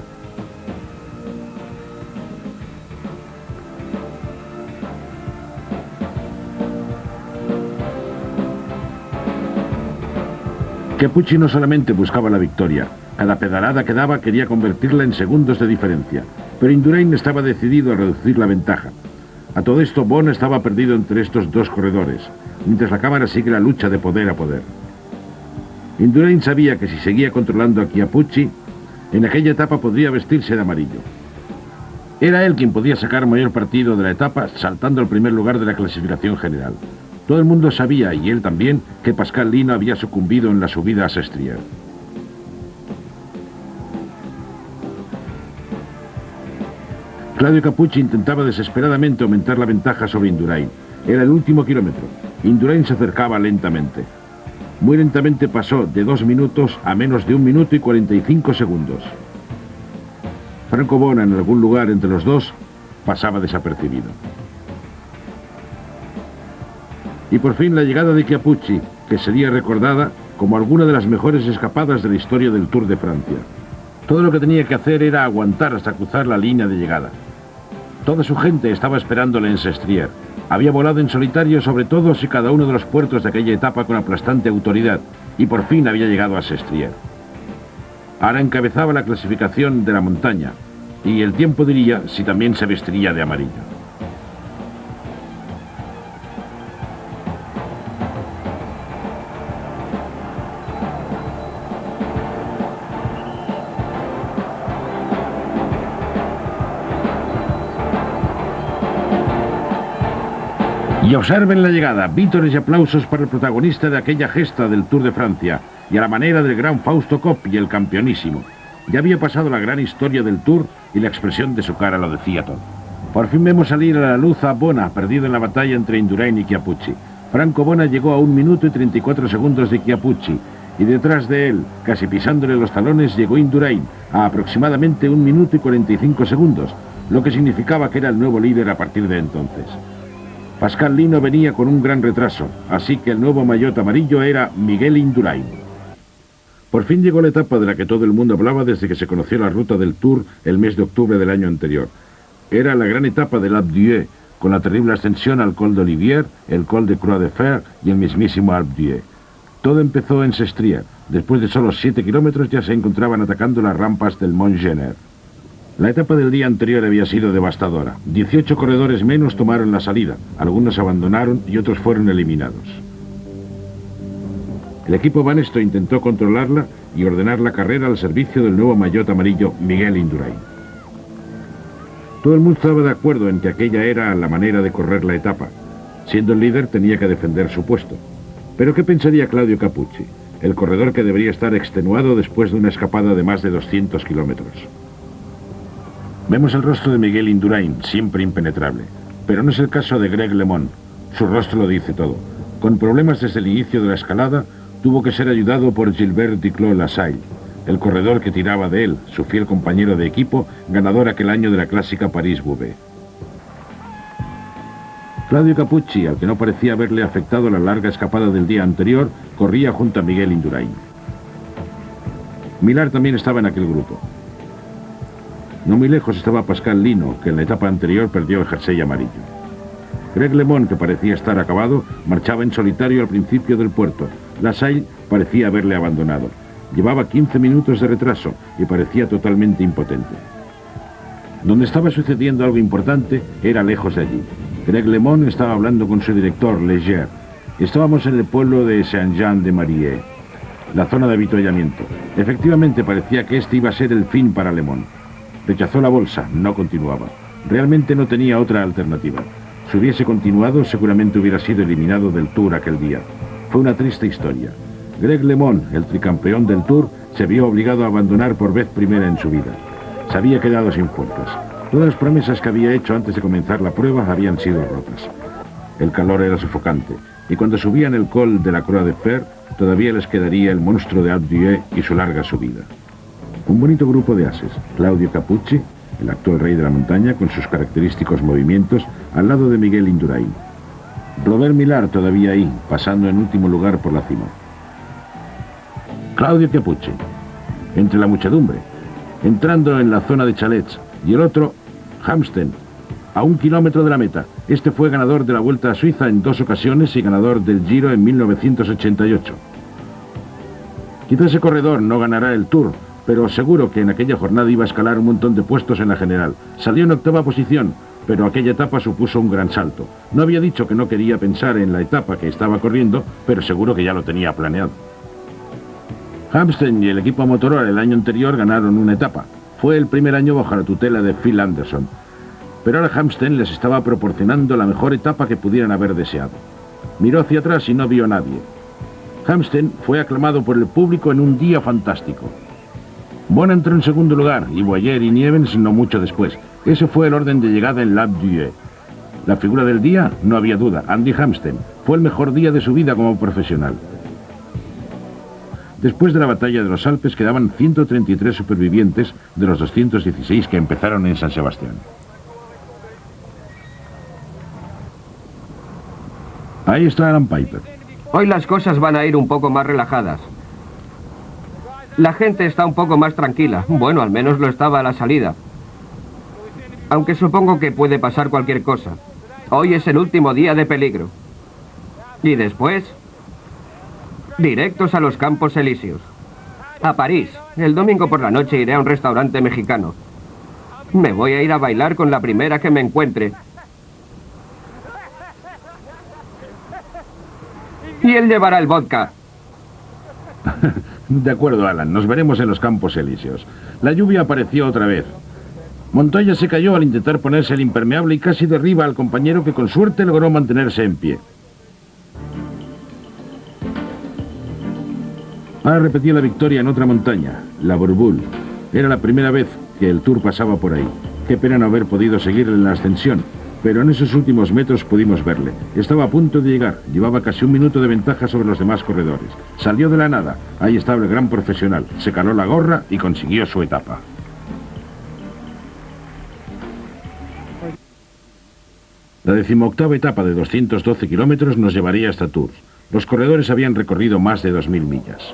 Chiappucci no solamente buscaba la victoria, cada pedalada que daba quería convertirla en segundos de diferencia, pero Indurain estaba decidido a reducir la ventaja. A todo esto, Bona estaba perdido entre estos 2 corredores, mientras la cámara sigue la lucha de poder a poder. Indurain sabía que si seguía controlando a Chiappucci, en aquella etapa podría vestirse de amarillo. Era él quien podía sacar mayor partido de la etapa, saltando al primer lugar de la clasificación general. Todo el mundo sabía, y él también, que Pascal Lino había sucumbido en la subida a Sestriere. Claudio Cappucci intentaba desesperadamente aumentar la ventaja sobre Indurain. Era el último kilómetro. Indurain se acercaba lentamente. Muy lentamente pasó de 2 minutos a menos de 1 minuto y 45 segundos. Franco Bona, en algún lugar entre los dos, pasaba desapercibido. Y por fin la llegada de Chiappucci, que sería recordada como alguna de las mejores escapadas de la historia del Tour de Francia. Todo lo que tenía que hacer era aguantar hasta cruzar la línea de llegada. Toda su gente estaba esperándole en Sestriere. Había volado en solitario sobre todos y cada uno de los puertos de aquella etapa con aplastante autoridad, y por fin había llegado a Sestriere. Ahora encabezaba la clasificación de la montaña, y el tiempo diría si también se vestiría de amarillo. Y observen la llegada, vítores y aplausos para el protagonista de aquella gesta del Tour de Francia, y a la manera del gran Fausto Coppi, el campeonísimo. Ya había pasado la gran historia del Tour y la expresión de su cara lo decía todo. Por fin vemos salir a la luz a Bona, perdido en la batalla entre Indurain y Chiappucci. Franco Bona llegó a 1 minuto y 34 segundos de Chiappucci, y detrás de él, casi pisándole los talones, llegó Indurain a aproximadamente 1 minuto y 45 segundos, lo que significaba que era el nuevo líder a partir de entonces. Pascal Lino venía con un gran retraso, así que el nuevo maillot amarillo era Miguel Indurain. Por fin llegó la etapa de la que todo el mundo hablaba desde que se conoció la ruta del Tour el mes de octubre del año anterior. Era la gran etapa del Alpe d'Huez, con la terrible ascensión al Col d'Olivier, el Col de Croix de Fer y el mismísimo Alpe d'Huez. Todo empezó en Sestriere. Después de solo 7 kilómetros ya se encontraban atacando las rampas del Mont Gener. La etapa del día anterior había sido devastadora. 18 corredores menos tomaron la salida, algunos abandonaron y otros fueron eliminados. El equipo Banesto intentó controlarla y ordenar la carrera al servicio del nuevo maillot amarillo Miguel Indurain. Todo el mundo estaba de acuerdo en que aquella era la manera de correr la etapa. Siendo el líder tenía que defender su puesto. Pero ¿qué pensaría Claudio Cappucci, el corredor que debería estar extenuado después de una escapada de más de 200 kilómetros? Vemos el rostro de Miguel Indurain, siempre impenetrable. Pero no es el caso de Greg LeMond. Su rostro lo dice todo. Con problemas desde el inicio de la escalada, tuvo que ser ayudado por Gilbert Duclos-Lassalle, el corredor que tiraba de él, su fiel compañero de equipo, ganador aquel año de la clásica París-Roubaix. Claudio Cappucci, al que no parecía haberle afectado la larga escapada del día anterior, corría junto a Miguel Indurain. Millar también estaba en aquel grupo. No muy lejos estaba Pascal Lino, que en la etapa anterior perdió el jersey amarillo. Greg LeMond, que parecía estar acabado, marchaba en solitario al principio del puerto. Lassalle parecía haberle abandonado. Llevaba 15 minutos de retraso y parecía totalmente impotente. Donde estaba sucediendo algo importante era lejos de allí. Greg LeMond estaba hablando con su director, Leger. Estábamos en el pueblo de Saint-Jean-de-Maurier, la zona de avituallamiento. Efectivamente parecía que este iba a ser el fin para LeMond. Rechazó la bolsa, no continuaba. Realmente no tenía otra alternativa. Si hubiese continuado, seguramente hubiera sido eliminado del Tour aquel día. Fue una triste historia. Greg LeMond, el tricampeón del Tour, se vio obligado a abandonar por vez primera en su vida. Se había quedado sin fuerzas. Todas las promesas que había hecho antes de comenzar la prueba habían sido rotas. El calor era sofocante, y cuando subían el col de la Croix de Fer, todavía les quedaría el monstruo de Alpe d'Huez y su larga subida. Un bonito grupo de ases, Claudio Cappucci, el actual rey de la montaña, con sus característicos movimientos, al lado de Miguel Indurain. Robert Millar todavía ahí, pasando en último lugar por la cima. Claudio Cappucci, entre la muchedumbre, entrando en la zona de chalets, y el otro, Hamsten, a 1 kilómetro de la meta. Este fue ganador de la Vuelta a Suiza en 2 ocasiones y ganador del Giro en 1988. Quizá ese corredor no ganará el Tour, pero seguro que en aquella jornada iba a escalar un montón de puestos en la general. Salió en 8ª posición, pero aquella etapa supuso un gran salto. No había dicho que no quería pensar en la etapa que estaba corriendo, pero seguro que ya lo tenía planeado. Hampsten y el equipo Motorola el año anterior ganaron una etapa. Fue el primer año bajo la tutela de Phil Anderson. Pero ahora Hampsten les estaba proporcionando la mejor etapa que pudieran haber deseado. Miró hacia atrás y no vio a nadie. Hampsten fue aclamado por el público en un día fantástico. Bona entró en segundo lugar y Boyer y Nievens no mucho después. Ese fue el orden de llegada en Lap d'Ue. La figura del día, no había duda, Andy Hampsten. Fue el mejor día de su vida como profesional. Después de la batalla de los Alpes quedaban 133 supervivientes de los 216 que empezaron en San Sebastián. Ahí está Alan Piper. Hoy las cosas van a ir un poco más relajadas. La gente está un poco más tranquila. Bueno, al menos lo estaba a la salida. Aunque supongo que puede pasar cualquier cosa. Hoy es el último día de peligro. Y después, directos a los Campos Elíseos. A París. El domingo por la noche iré a un restaurante mexicano. Me voy a ir a bailar con la primera que me encuentre. Y él llevará el vodka. De acuerdo, Alan. Nos veremos en los Campos Elíseos. La lluvia apareció otra vez. Montoya se cayó al intentar ponerse el impermeable y casi derriba al compañero que con suerte logró mantenerse en pie. Ahora repetía la victoria en otra montaña, la Bourboule. Era la primera vez que el Tour pasaba por ahí. Qué pena no haber podido seguirle en la ascensión, pero en esos últimos metros pudimos verle. Estaba a punto de llegar, llevaba casi un minuto de ventaja sobre los demás corredores. Salió de la nada, ahí estaba el gran profesional, se caló la gorra y consiguió su etapa. La 18ª etapa de 212 kilómetros nos llevaría hasta Tours. Los corredores habían recorrido más de 2000 millas.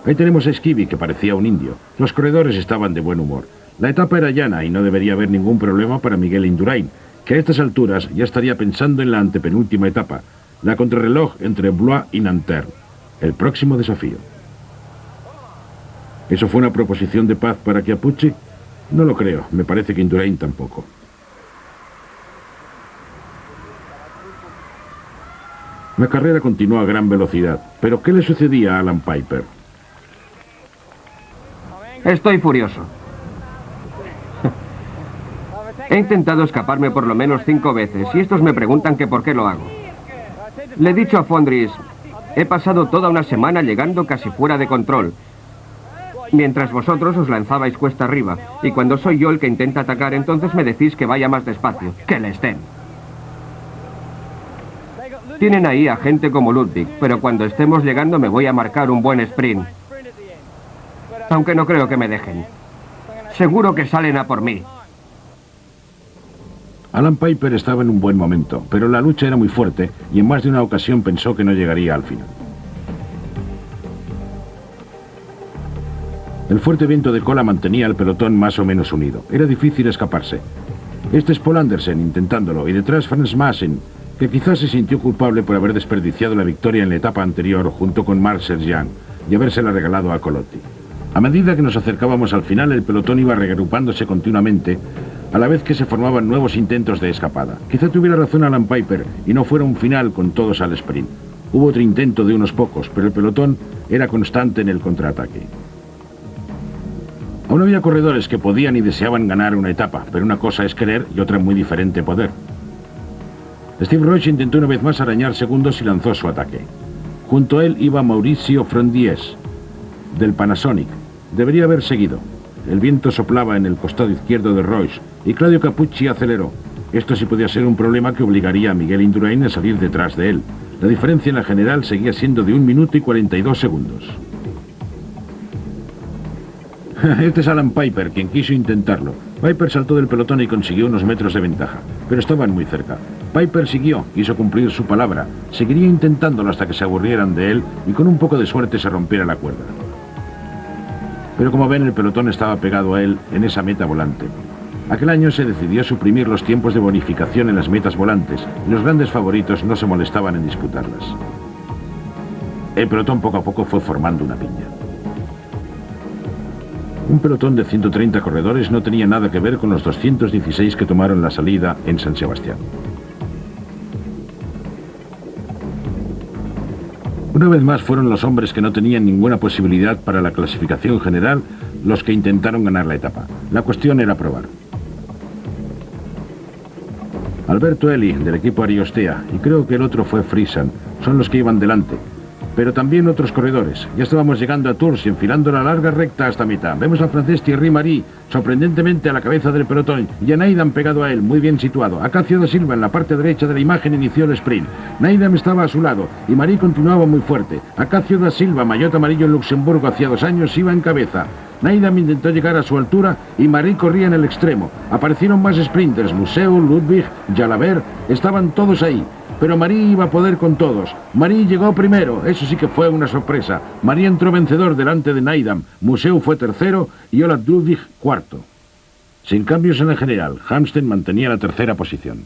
Ahí tenemos a Skibby, que parecía un indio. Los corredores estaban de buen humor. La etapa era llana y no debería haber ningún problema para Miguel Indurain, que a estas alturas ya estaría pensando en la antepenúltima etapa, la contrarreloj entre Blois y Nanterre, el próximo desafío. ¿Eso fue una proposición de paz para Chiappucci? No lo creo, me parece que Indurain tampoco. La carrera continuó a gran velocidad, pero ¿qué le sucedía a Alan Piper? Estoy furioso. He intentado escaparme por lo menos 5 veces y estos me preguntan que por qué lo hago. Le he dicho a Fondris, he pasado toda una semana llegando casi fuera de control, mientras vosotros os lanzabais cuesta arriba, y cuando soy yo el que intenta atacar, entonces me decís que vaya más despacio, que les den. Tienen ahí a gente como Ludwig, pero cuando estemos llegando me voy a marcar un buen sprint. Aunque no creo que me dejen. Seguro que salen a por mí. Alan Piper estaba en un buen momento, pero la lucha era muy fuerte y en más de una ocasión pensó que no llegaría al final. El fuerte viento de cola mantenía al pelotón más o menos unido. Era difícil escaparse. Este es Paul Andersen intentándolo y detrás Frans Maassen, que quizás se sintió culpable por haber desperdiciado la victoria en la etapa anterior junto con Marc Sergeant y habérsela regalado a Colotti. A medida que nos acercábamos al final, el pelotón iba reagrupándose continuamente, a la vez que se formaban nuevos intentos de escapada. Quizá tuviera razón Alan Piper y no fuera un final con todos al sprint. Hubo otro intento de unos pocos, pero el pelotón era constante en el contraataque. Aún había corredores que podían y deseaban ganar una etapa, pero una cosa es querer y otra muy diferente poder. Steve Roche intentó una vez más arañar segundos y lanzó su ataque. Junto a él iba Mauricio Frondies, del Panasonic. Debería haber seguido. El viento soplaba en el costado izquierdo de Roche y Claudio Cappucci aceleró. Esto sí podía ser un problema que obligaría a Miguel Indurain a salir detrás de él. La diferencia en la general seguía siendo de 1 minuto y 42 segundos. Este es Alan Piper, quien quiso intentarlo. Piper saltó del pelotón y consiguió unos metros de ventaja, pero estaban muy cerca. Piper siguió, quiso cumplir su palabra. Seguiría intentándolo hasta que se aburrieran de él y con un poco de suerte se rompiera la cuerda. Pero como ven, el pelotón estaba pegado a él en esa meta volante. Aquel año se decidió suprimir los tiempos de bonificación en las metas volantes y los grandes favoritos no se molestaban en disputarlas. El pelotón poco a poco fue formando una piña. Un pelotón de 130 corredores no tenía nada que ver con los 216 que tomaron la salida en San Sebastián. Una vez más fueron los hombres que no tenían ninguna posibilidad para la clasificación general los que intentaron ganar la etapa. La cuestión era probar. Alberto Eli, del equipo Ariostea, y creo que el otro fue Frisan, son los que iban delante. Pero también otros corredores. Ya estábamos llegando a Tours y enfilando la larga recta hasta mitad. Vemos al francés Thierry Marie, sorprendentemente a la cabeza del pelotón, y a Needham pegado a él, muy bien situado. Acacio da Silva, en la parte derecha de la imagen, inició el sprint. Needham estaba a su lado, y Marie continuaba muy fuerte. Acacio da Silva, maillot amarillo en Luxemburgo hacía 2 años, iba en cabeza. Needham intentó llegar a su altura y Marie corría en el extremo. Aparecieron más sprinters, Museu, Ludwig, Jalabert, estaban todos ahí. Pero Marie iba a poder con todos. Marie llegó primero, eso sí que fue una sorpresa. Marie entró vencedor delante de Needham. Museu fue tercero y Olaf Ludwig cuarto. Sin cambios en el general, Hamsten mantenía la tercera posición.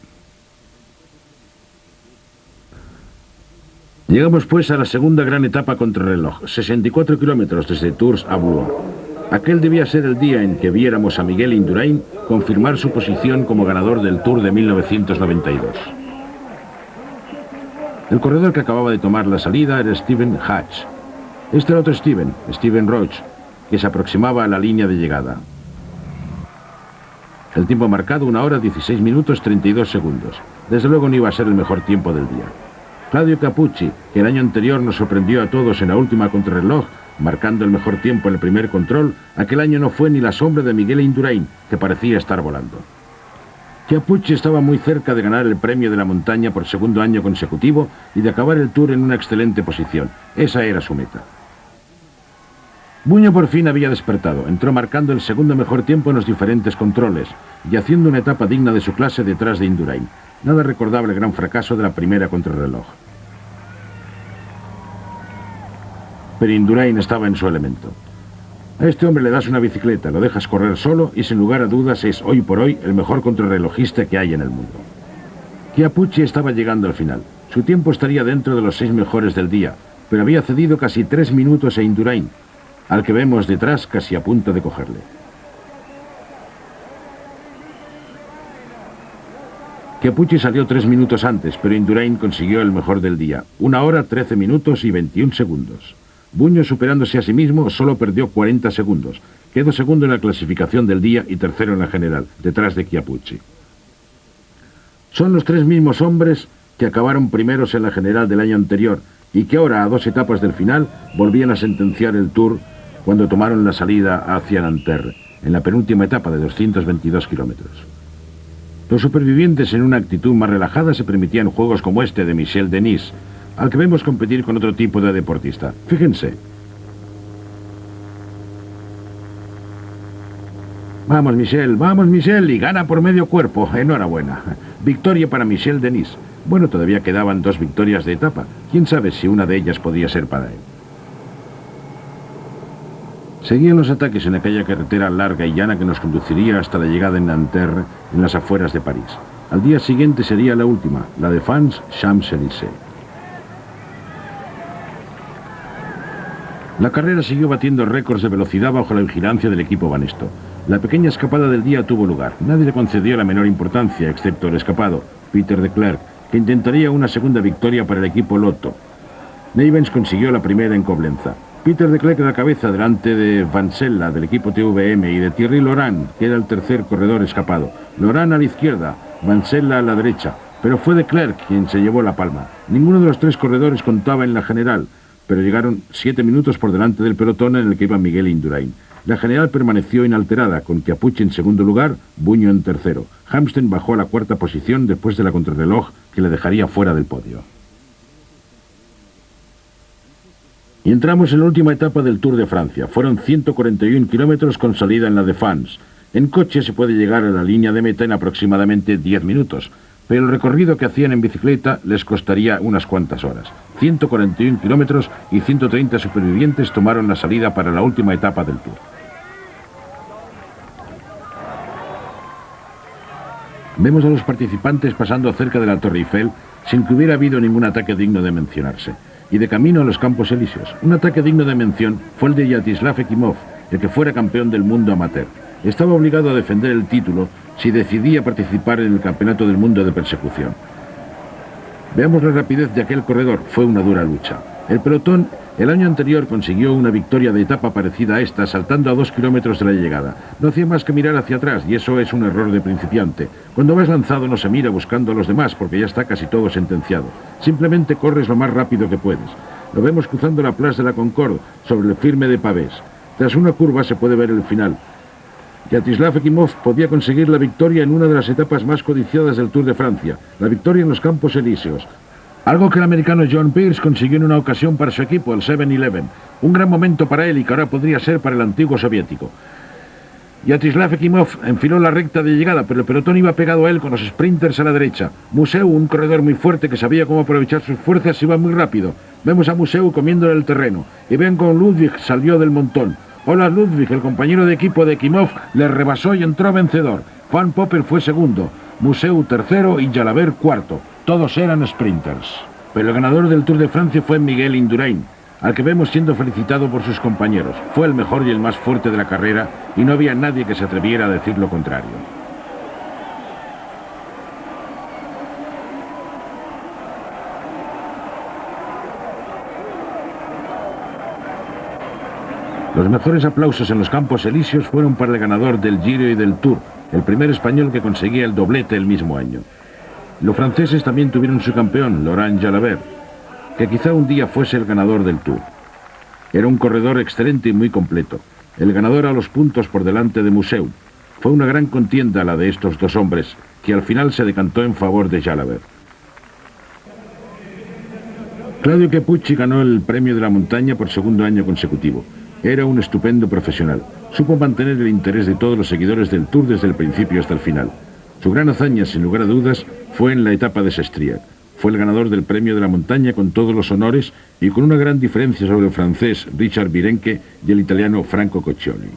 Llegamos pues a la segunda gran etapa contrarreloj, 64 kilómetros desde Tours a Blois. Aquel debía ser el día en que viéramos a Miguel Indurain confirmar su posición como ganador del Tour de 1992. El corredor que acababa de tomar la salida era Steven Hatch. Este era otro Steven Roach, que se aproximaba a la línea de llegada. El tiempo marcado, 1 hora, 16 minutos, 32 segundos. Desde luego no iba a ser el mejor tiempo del día. Claudio Capucci, que el año anterior nos sorprendió a todos en la última contrarreloj, marcando el mejor tiempo en el primer control, aquel año no fue ni la sombra de Miguel Indurain, que parecía estar volando. Capucci estaba muy cerca de ganar el premio de la montaña por segundo año consecutivo y de acabar el Tour en una excelente posición. Esa era su meta. Buño por fin había despertado. Entró marcando el segundo mejor tiempo en los diferentes controles y haciendo una etapa digna de su clase detrás de Indurain. Nada recordable el gran fracaso de la primera contrarreloj. Pero Indurain estaba en su elemento. A este hombre le das una bicicleta, lo dejas correr solo y sin lugar a dudas es hoy por hoy el mejor contrarrelojista que hay en el mundo. Capucci estaba llegando al final. Su tiempo estaría dentro de los 6 mejores del día, pero había cedido casi 3 minutos a Indurain, al que vemos detrás casi a punto de cogerle. Capucci salió 3 minutos antes, pero Indurain consiguió el mejor del día, 1 hora, 13 minutos y 21 segundos. Buño, superándose a sí mismo, solo perdió 40 segundos. Quedó segundo en la clasificación del día y tercero en la general, detrás de Capucci. Son los 3 mismos hombres que acabaron primeros en la general del año anterior y que ahora, a 2 etapas del final, volvían a sentenciar el Tour cuando tomaron la salida hacia Nanterre, en la penúltima etapa de 222 kilómetros. Los supervivientes, en una actitud más relajada, se permitían juegos como este de Michel Denis, al que vemos competir con otro tipo de deportista. Fíjense. Vamos, Michel, y gana por medio cuerpo. Enhorabuena. Victoria para Michel Denis. Bueno, todavía quedaban 2 victorias de etapa. Quién sabe si una de ellas podía ser para él. Seguían los ataques en aquella carretera larga y llana que nos conduciría hasta la llegada en Nanterre, en las afueras de París. Al día siguiente sería la última, la de Champs-Élysées. La carrera siguió batiendo récords de velocidad bajo la vigilancia del equipo Banesto. La pequeña escapada del día tuvo lugar. Nadie le concedió la menor importancia, excepto el escapado, Peter de Klerk, que intentaría una segunda victoria para el equipo Lotto. Neyvens consiguió la primera en Coblenza. Peter de Klerk a la cabeza delante de Vansella del equipo TVM y de Thierry Laurent, que era el tercer corredor escapado. Laurent a la izquierda, Vansella a la derecha, pero fue de Klerk quien se llevó la palma. Ninguno de los 3 corredores contaba en la general, pero llegaron 7 minutos por delante del pelotón en el que iba Miguel Indurain. La general permaneció inalterada, con Capucci en segundo lugar, Buño en tercero. Hamsten bajó a la 4ª posición después de la contrarreloj que le dejaría fuera del podio. Y entramos en la última etapa del Tour de Francia. Fueron 141 kilómetros con salida en la Défense. En coche se puede llegar a la línea de meta en aproximadamente 10 minutos. Pero el recorrido que hacían en bicicleta les costaría unas cuantas horas. 141 kilómetros y 130 supervivientes tomaron la salida para la última etapa del Tour. Vemos a los participantes pasando cerca de la Torre Eiffel sin que hubiera habido ningún ataque digno de mencionarse. Y de camino a los Campos Elíseos. Un ataque digno de mención fue el de Yaroslav Ekimov, el que fuera campeón del mundo amateur. Estaba obligado a defender el título si decidía participar en el Campeonato del Mundo de Persecución. Veamos la rapidez de aquel corredor. Fue una dura lucha. El pelotón el año anterior consiguió una victoria de etapa parecida a esta, saltando a 2 kilómetros de la llegada. No hacía más que mirar hacia atrás, y eso es un error de principiante. Cuando vas lanzado no se mira buscando a los demás, porque ya está casi todo sentenciado. Simplemente corres lo más rápido que puedes. Lo vemos cruzando la Place de la Concorde, sobre el firme de pavés. Tras una curva se puede ver el final. Yaroslav Ekimov podía conseguir la victoria en una de las etapas más codiciadas del Tour de Francia, la victoria en los Campos Elíseos. Algo que el americano John Pierce consiguió en una ocasión para su equipo, el 7-Eleven. Un gran momento para él y que ahora podría ser para el antiguo soviético. Yaroslav Ekimov enfiló la recta de llegada, pero el pelotón iba pegado a él con los sprinters a la derecha. Museu, un corredor muy fuerte que sabía cómo aprovechar sus fuerzas, iba muy rápido. Vemos a Museu comiéndole el terreno. Y ven con Ludwig salió del montón. Hola Ludwig, el compañero de equipo de Ekimov, le rebasó y entró vencedor. Juan Popper fue segundo, Museu tercero y Jalabert cuarto. Todos eran sprinters. Pero el ganador del Tour de Francia fue Miguel Indurain, al que vemos siendo felicitado por sus compañeros. Fue el mejor y el más fuerte de la carrera y no había nadie que se atreviera a decir lo contrario. Los mejores aplausos en los Campos Elíseos fueron para el ganador del Giro y del Tour, el primer español que conseguía el doblete el mismo año. Los franceses también tuvieron su campeón, Laurent Jalabert, que quizá un día fuese el ganador del Tour. Era un corredor excelente y muy completo, el ganador a los puntos por delante de Museu. Fue una gran contienda la de estos dos hombres, que al final se decantó en favor de Jalabert. Claudio Capucci ganó el premio de la montaña por segundo año consecutivo. Era un estupendo profesional. Supo mantener el interés de todos los seguidores del Tour desde el principio hasta el final. Su gran hazaña, sin lugar a dudas, fue en la etapa de Sestriac. Fue el ganador del premio de la montaña con todos los honores y con una gran diferencia sobre el francés Richard Virenque y el italiano Franco Coccioli.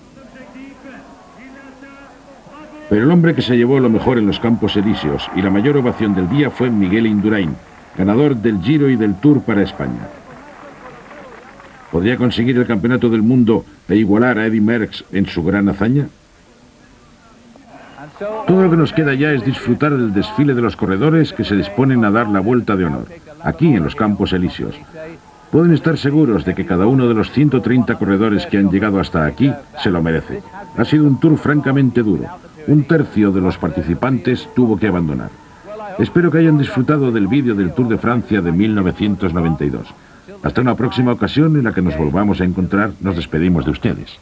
Pero el hombre que se llevó lo mejor en los Campos Elíseos y la mayor ovación del día fue Miguel Indurain, ganador del Giro y del Tour para España. ¿Podría conseguir el campeonato del mundo e igualar a Eddy Merckx en su gran hazaña? Todo lo que nos queda ya es disfrutar del desfile de los corredores que se disponen a dar la vuelta de honor, aquí en los Campos Elíseos. Pueden estar seguros de que cada uno de los 130 corredores que han llegado hasta aquí se lo merece. Ha sido un tour francamente duro. Un tercio de los participantes tuvo que abandonar. Espero que hayan disfrutado del vídeo del Tour de Francia de 1992. Hasta una próxima ocasión en la que nos volvamos a encontrar, nos despedimos de ustedes.